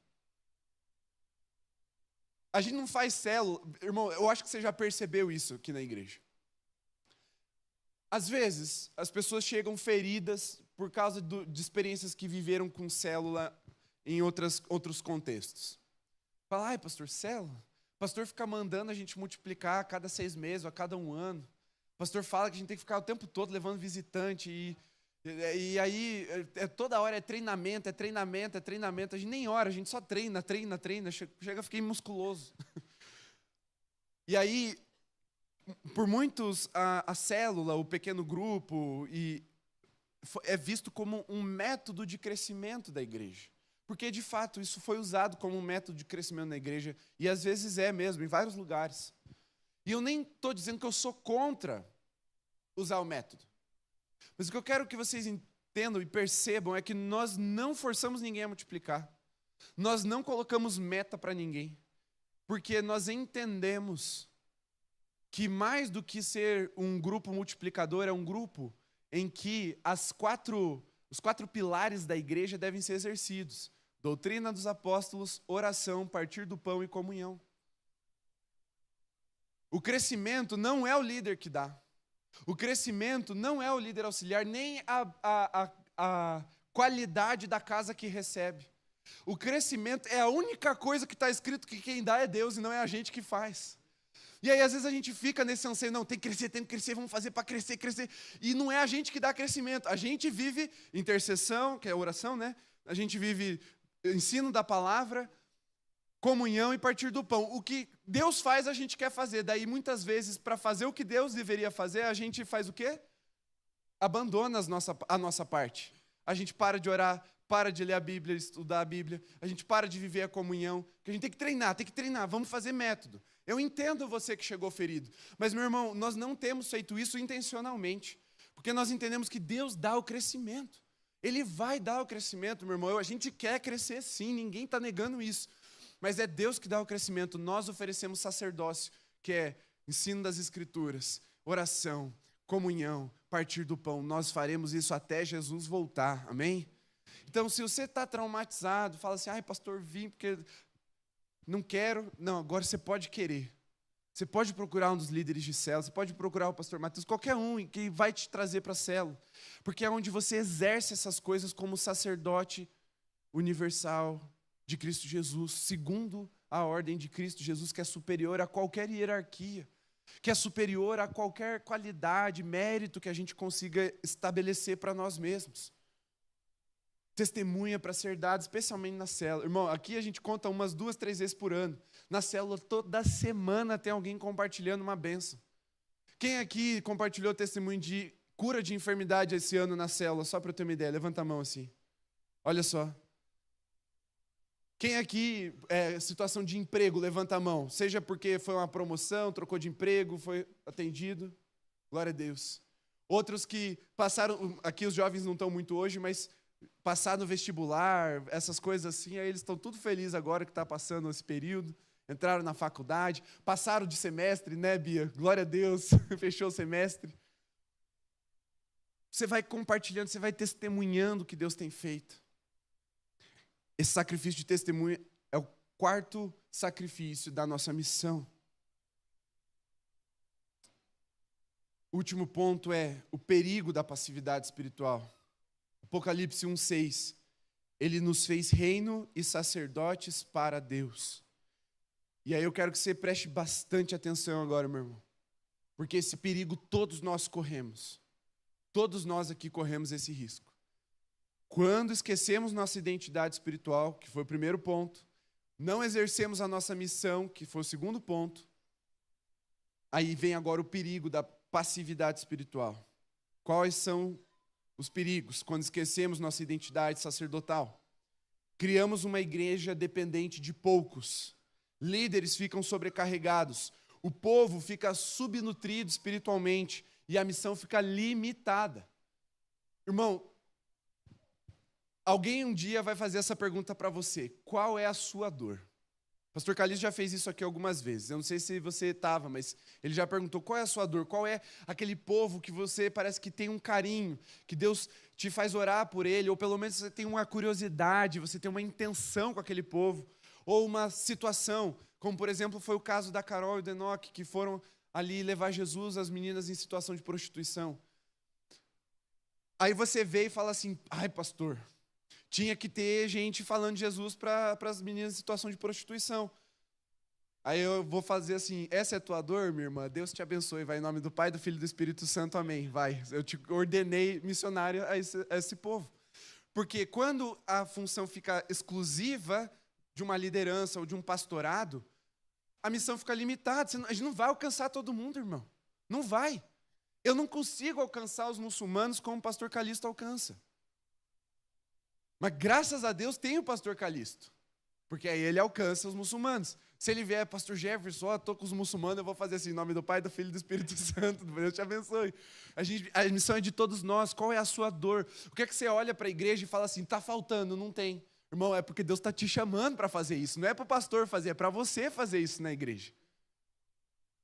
A gente não faz célula. Irmão, eu acho que você já percebeu isso aqui na igreja. Às vezes, as pessoas chegam feridas por causa de experiências que viveram com célula em outros contextos. Fala: ai, pastor, célula? O pastor fica mandando a gente multiplicar a cada 6 meses, ou a cada 1 ano. O pastor fala que a gente tem que ficar o tempo todo levando visitante. E aí, toda hora é treinamento. A gente nem ora, a gente só treina. Chega a ficar musculoso. E aí, por muitos, a célula, o pequeno grupo, é visto como um método de crescimento da igreja. Porque, de fato, isso foi usado como um método de crescimento na igreja, e às vezes é mesmo, em vários lugares. E eu nem estou dizendo que eu sou contra usar o método. Mas o que eu quero que vocês entendam e percebam é que nós não forçamos ninguém a multiplicar. Nós não colocamos meta para ninguém. Porque nós entendemos que mais do que ser um grupo multiplicador, é um grupo em que os 4 pilares da igreja devem ser exercidos: doutrina dos apóstolos, oração, partir do pão e comunhão. O crescimento não é o líder que dá. O crescimento não é o líder auxiliar, nem a qualidade da casa que recebe. O crescimento é a única coisa que está escrito que quem dá é Deus e não é a gente que faz. E aí, às vezes, a gente fica nesse anseio: não, tem que crescer, vamos fazer para crescer. E não é a gente que dá crescimento. A gente vive intercessão, que é oração, né? A gente vive ensino da palavra, comunhão e partir do pão. O que Deus faz, a gente quer fazer. Daí, muitas vezes, para fazer o que Deus deveria fazer, a gente faz o quê? Abandona a nossa parte. A gente para de orar, para de ler a Bíblia, estudar a Bíblia. A gente para de viver a comunhão. Que a gente tem que treinar, vamos fazer método. Eu entendo você que chegou ferido. Mas, meu irmão, nós não temos feito isso intencionalmente. Porque nós entendemos que Deus dá o crescimento. Ele vai dar o crescimento, meu irmão. A gente quer crescer sim, ninguém está negando isso. Mas é Deus que dá o crescimento. Nós oferecemos sacerdócio, que é ensino das Escrituras, oração, comunhão, partir do pão. Nós faremos isso até Jesus voltar, amém? Então, se você está traumatizado, fala assim: ai, pastor, vim porque não quero. Não, agora você pode querer. Você pode procurar um dos líderes de célula, você pode procurar o pastor Mateus, qualquer um que vai te trazer para a célula. Porque é onde você exerce essas coisas como sacerdote universal de Cristo Jesus, segundo a ordem de Cristo Jesus, que é superior a qualquer hierarquia, que é superior a qualquer qualidade, mérito que a gente consiga estabelecer para nós mesmos. Testemunha para ser dado, especialmente na célula. Irmão, aqui a gente conta umas 2, 3 vezes por ano. Na célula, toda semana tem alguém compartilhando uma bênção. Quem aqui compartilhou testemunho de cura de enfermidade esse ano na célula? Só para eu ter uma ideia, levanta a mão assim. Olha só. Quem aqui, situação de emprego, levanta a mão. Seja porque foi uma promoção, trocou de emprego, foi atendido. Glória a Deus. Outros que passaram, aqui os jovens não estão muito hoje, mas passaram no vestibular, essas coisas assim, aí eles estão tudo felizes agora que está passando esse período. Entraram na faculdade, passaram de semestre, né, Bia? Glória a Deus, fechou o semestre. Você vai compartilhando, você vai testemunhando o que Deus tem feito. Esse sacrifício de testemunho é o 4º sacrifício da nossa missão. O último ponto é o perigo da passividade espiritual. Apocalipse 1:6. Ele nos fez reino e sacerdotes para Deus. E aí eu quero que você preste bastante atenção agora, meu irmão. Porque esse perigo todos nós corremos. Todos nós aqui corremos esse risco. Quando esquecemos nossa identidade espiritual, que foi o primeiro ponto, não exercemos a nossa missão, que foi o segundo ponto, aí vem agora o perigo da passividade espiritual. Quais são os perigos quando esquecemos nossa identidade sacerdotal? Criamos uma igreja dependente de poucos. Líderes ficam sobrecarregados. O povo fica subnutrido espiritualmente e a missão fica limitada. Irmão, alguém um dia vai fazer essa pergunta para você: qual é a sua dor? O pastor Calixto já fez isso aqui algumas vezes. Eu não sei se você estava, mas ele já perguntou: qual é a sua dor? Qual é aquele povo que você parece que tem um carinho, que Deus te faz orar por ele, ou pelo menos você tem uma curiosidade, você tem uma intenção com aquele povo, ou uma situação, como por exemplo foi o caso da Carol e do Enoque, que foram ali levar Jesus às meninas em situação de prostituição. Aí você vê e fala assim: ai, pastor, tinha que ter gente falando de Jesus para as meninas em situação de prostituição. Aí eu vou fazer assim: essa é a tua dor, minha irmã? Deus te abençoe. Vai em nome do Pai, do Filho e do Espírito Santo, amém. Vai, eu te ordenei missionário a esse povo. Porque quando a função fica exclusiva de uma liderança ou de um pastorado, a missão fica limitada. A gente não vai alcançar todo mundo, irmão. Não vai. Eu não consigo alcançar os muçulmanos como o pastor Calixto alcança. Mas graças a Deus tem o pastor Calixto, porque aí ele alcança os muçulmanos. Se ele vier, pastor Jefferson, estou com os muçulmanos, eu vou fazer assim, em nome do Pai, do Filho e do Espírito Santo, Deus te abençoe. A missão é de todos nós. Qual é a sua dor? O que é que você olha para a igreja e fala assim: está faltando? Não tem. Irmão, é porque Deus está te chamando para fazer isso. Não é para o pastor fazer, é para você fazer isso na igreja.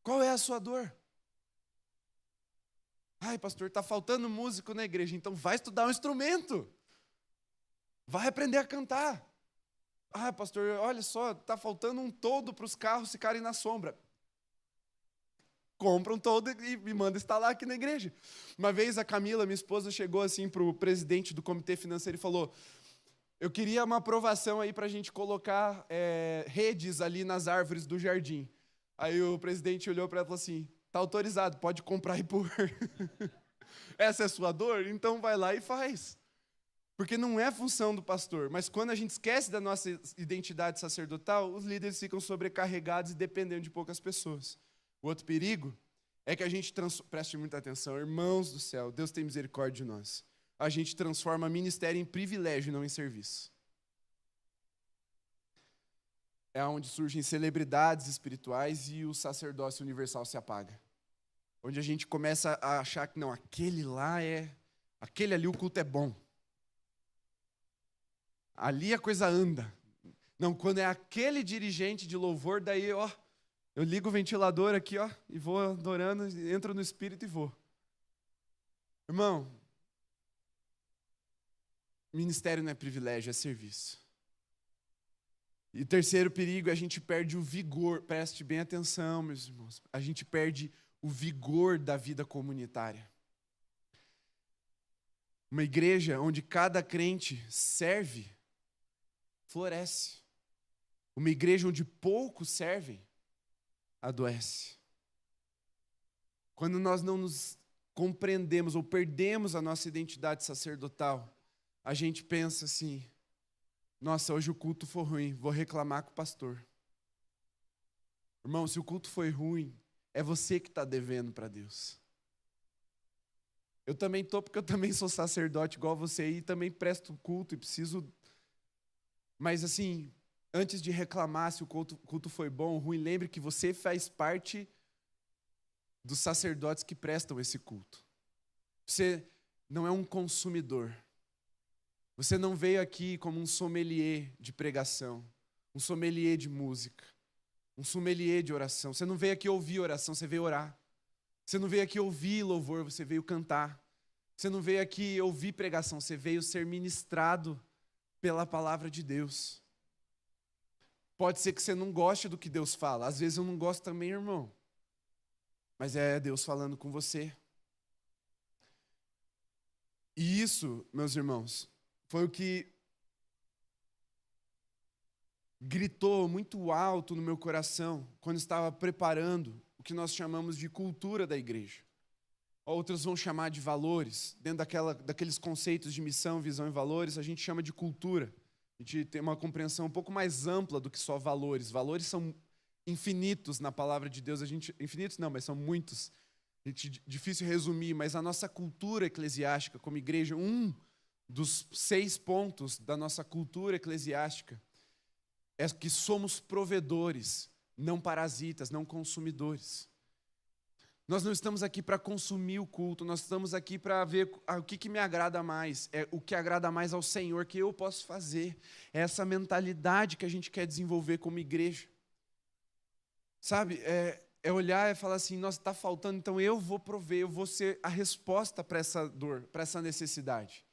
Qual é a sua dor? Ai, pastor, está faltando músico na igreja, então vai estudar um instrumento. Vai aprender a cantar. Ah, pastor, olha só, está faltando um toldo para os carros ficarem na sombra. Compra um toldo e me manda instalar aqui na igreja. Uma vez a Camila, minha esposa, chegou assim para o presidente do comitê financeiro e falou: eu queria uma aprovação aí para a gente colocar redes ali nas árvores do jardim. Aí o presidente olhou para ela e falou assim: está autorizado, pode comprar e pôr. Essa é a sua dor? Então vai lá e faz. Porque não é função do pastor, mas quando a gente esquece da nossa identidade sacerdotal, os líderes ficam sobrecarregados e dependendo de poucas pessoas. O outro perigo é que a gente preste muita atenção, irmãos do céu, Deus tem misericórdia de nós. A gente transforma ministério em privilégio e não em serviço. É onde surgem celebridades espirituais e o sacerdócio universal se apaga. Onde a gente começa a achar que não, aquele ali o culto é bom. Ali a coisa anda. Não, quando é aquele dirigente de louvor, daí, eu ligo o ventilador aqui, e vou adorando, entro no espírito e vou. Irmão, ministério não é privilégio, é serviço. E o terceiro perigo é a gente perde o vigor. Preste bem atenção, meus irmãos. A gente perde o vigor da vida comunitária. Uma igreja onde cada crente serve, floresce. Uma igreja onde poucos servem, adoece. Quando nós não nos compreendemos ou perdemos a nossa identidade sacerdotal, a gente pensa assim, nossa, hoje o culto foi ruim, vou reclamar com o pastor. Irmão, se o culto foi ruim, é você que está devendo para Deus. Eu também estou, porque eu também sou sacerdote igual você e também presto culto e preciso... Mas assim, antes de reclamar se o culto foi bom ou ruim, lembre que você faz parte dos sacerdotes que prestam esse culto. Você não é um consumidor. Você não veio aqui como um sommelier de pregação, um sommelier de música, um sommelier de oração. Você não veio aqui ouvir oração, você veio orar. Você não veio aqui ouvir louvor, você veio cantar. Você não veio aqui ouvir pregação, você veio ser ministrado pela palavra de Deus. Pode ser que você não goste do que Deus fala. Às vezes eu não gosto também, irmão. Mas é Deus falando com você. E isso, meus irmãos, foi o que gritou muito alto no meu coração quando estava preparando o que nós chamamos de cultura da igreja. Outros vão chamar de valores. Dentro daqueles conceitos de missão, visão e valores, a gente chama de cultura. A gente tem uma compreensão um pouco mais ampla do que só valores. Valores são infinitos na palavra de Deus. Infinitos não, mas são muitos. Difícil resumir, mas a nossa cultura eclesiástica como igreja, um dos 6 pontos da nossa cultura eclesiástica é que somos provedores, não parasitas, não consumidores. Nós não estamos aqui para consumir o culto, nós estamos aqui para ver o que me agrada mais, é o que agrada mais ao Senhor, que eu posso fazer. É essa mentalidade que a gente quer desenvolver como igreja. Sabe, é olhar e falar assim, nossa, está faltando, então eu vou prover, eu vou ser a resposta para essa dor, para essa necessidade.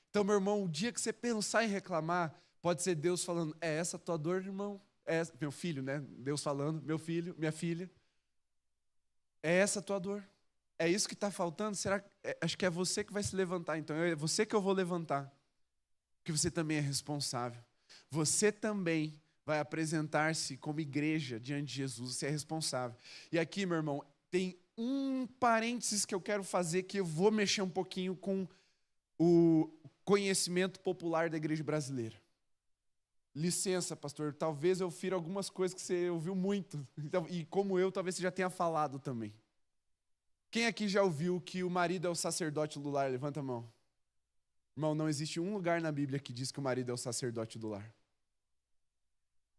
Então, meu irmão, o dia que você pensar em reclamar, pode ser Deus falando, é essa a tua dor, irmão? Meu filho, né? Deus falando, meu filho, minha filha. É essa a tua dor? É isso que está faltando? Acho que é você que vai se levantar, então. É você que eu vou levantar. Porque você também é responsável. Você também vai apresentar-se como igreja diante de Jesus. Você é responsável. E aqui, meu irmão, tem um parênteses que eu quero fazer, que eu vou mexer um pouquinho com o conhecimento popular da igreja brasileira. Licença, pastor, talvez eu fira algumas coisas que você ouviu muito. Então, e como eu, talvez você já tenha falado também. Quem aqui já ouviu que o marido é o sacerdote do lar? Levanta a mão. Irmão, não existe um lugar na Bíblia que diz que o marido é o sacerdote do lar.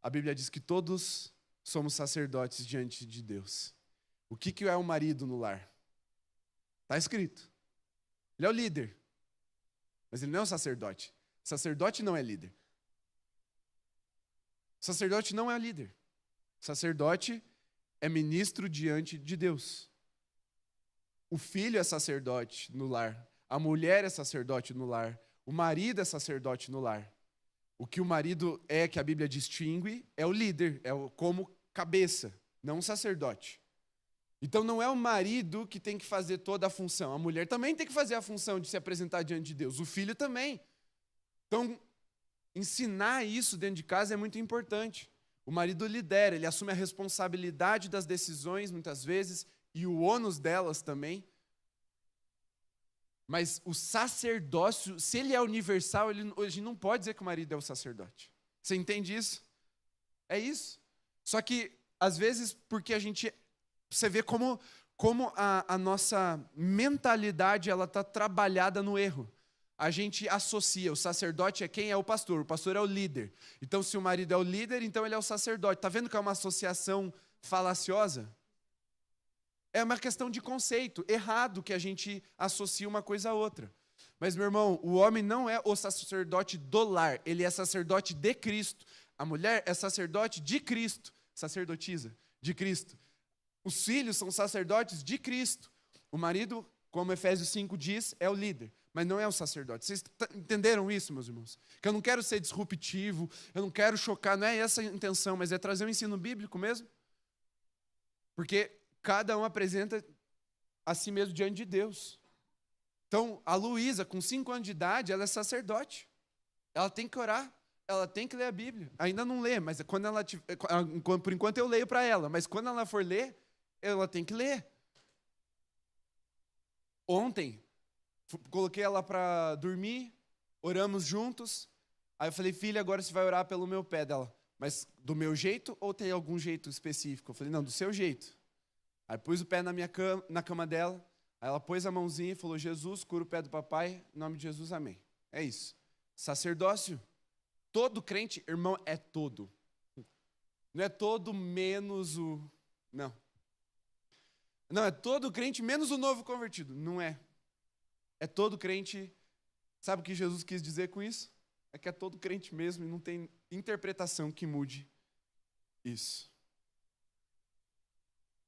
A Bíblia diz que todos somos sacerdotes diante de Deus. O que é o marido no lar? Está escrito. Ele é o líder. Mas ele não é o sacerdote. O sacerdote não é líder. O sacerdote não é líder. O sacerdote é ministro diante de Deus. O filho é sacerdote no lar. A mulher é sacerdote no lar. O marido é sacerdote no lar. O que o marido é, que a Bíblia distingue, é o líder, como cabeça, não o sacerdote. Então não é o marido que tem que fazer toda a função. A mulher também tem que fazer a função de se apresentar diante de Deus. O filho também. Então, ensinar isso dentro de casa é muito importante. O marido lidera, ele assume a responsabilidade das decisões, muitas vezes, e o ônus delas também. Mas o sacerdócio, se ele é universal, a gente não pode dizer que o marido é o sacerdote. Você entende isso? É isso. Só que, às vezes, porque você vê como a nossa mentalidade está trabalhada no erro. A gente associa, o sacerdote é quem? É o pastor é o líder. Então, se o marido é o líder, então ele é o sacerdote. Está vendo que é uma associação falaciosa? É uma questão de conceito, errado que a gente associa uma coisa a outra. Mas, meu irmão, o homem não é o sacerdote do lar, ele é sacerdote de Cristo. A mulher é sacerdote de Cristo, sacerdotisa de Cristo. Os filhos são sacerdotes de Cristo. O marido, como Efésios 5 diz, é o líder, mas não é o sacerdote. Vocês entenderam isso, meus irmãos? Que eu não quero ser disruptivo, eu não quero chocar, não é essa a intenção, mas é trazer um ensino bíblico mesmo. Porque cada um apresenta a si mesmo diante de Deus. Então, a Luísa, com 5 anos de idade, ela é sacerdote. Ela tem que orar, ela tem que ler a Bíblia. Ainda não lê, mas por enquanto eu leio para ela. Mas quando ela for ler, ela tem que ler. Ontem, coloquei ela para dormir, oramos juntos. Aí eu falei, filha, agora você vai orar pelo meu pé dela. Mas do meu jeito ou tem algum jeito específico? Eu falei, não, do seu jeito. Aí pus o pé na cama dela. Aí ela pôs a mãozinha e falou, Jesus, cura o pé do papai. Em nome de Jesus, amém. É isso. Sacerdócio. Todo crente, irmão, é todo. Não é todo menos o... Não. Não, é todo crente menos o novo convertido. Não é. É todo crente. Sabe o que Jesus quis dizer com isso? É que é todo crente mesmo e não tem interpretação que mude isso.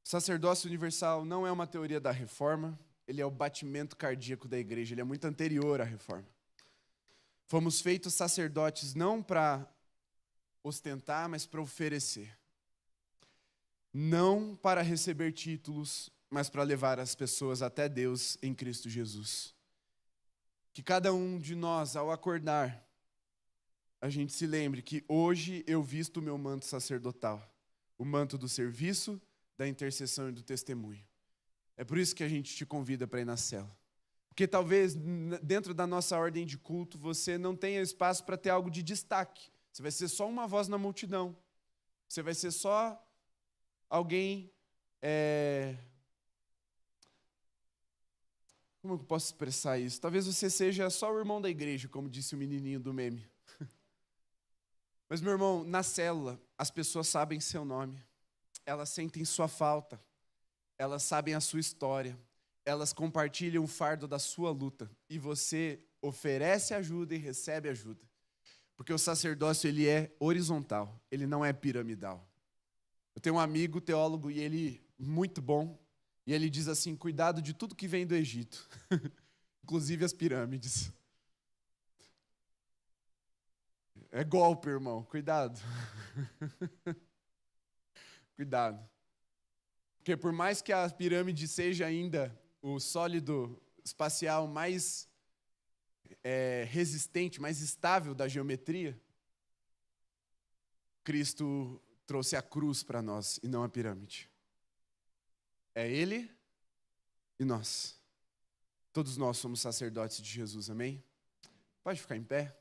O sacerdócio universal não é uma teoria da reforma, ele é o batimento cardíaco da igreja, ele é muito anterior à reforma. Fomos feitos sacerdotes não para ostentar, mas para oferecer. Não para receber títulos, mas para levar as pessoas até Deus em Cristo Jesus. Que cada um de nós, ao acordar, a gente se lembre que hoje eu visto o meu manto sacerdotal, o manto do serviço, da intercessão e do testemunho. É por isso que a gente te convida para ir na cela. Porque talvez dentro da nossa ordem de culto você não tenha espaço para ter algo de destaque. Você vai ser só uma voz na multidão. Você vai ser só alguém... Como eu posso expressar isso? Talvez você seja só o irmão da igreja, como disse o menininho do meme. Mas, meu irmão, na célula, as pessoas sabem seu nome. Elas sentem sua falta. Elas sabem a sua história. Elas compartilham o fardo da sua luta. E você oferece ajuda e recebe ajuda. Porque o sacerdócio, ele é horizontal. Ele não é piramidal. Eu tenho um amigo teólogo e ele, muito bom, e ele diz assim, cuidado de tudo que vem do Egito. Inclusive as pirâmides. É golpe, irmão. Cuidado. Cuidado. Porque por mais que a pirâmide seja ainda o sólido espacial mais resistente, mais estável da geometria, Cristo trouxe a cruz para nós e não a pirâmide. É Ele e nós. Todos nós somos sacerdotes de Jesus, amém? Pode ficar em pé.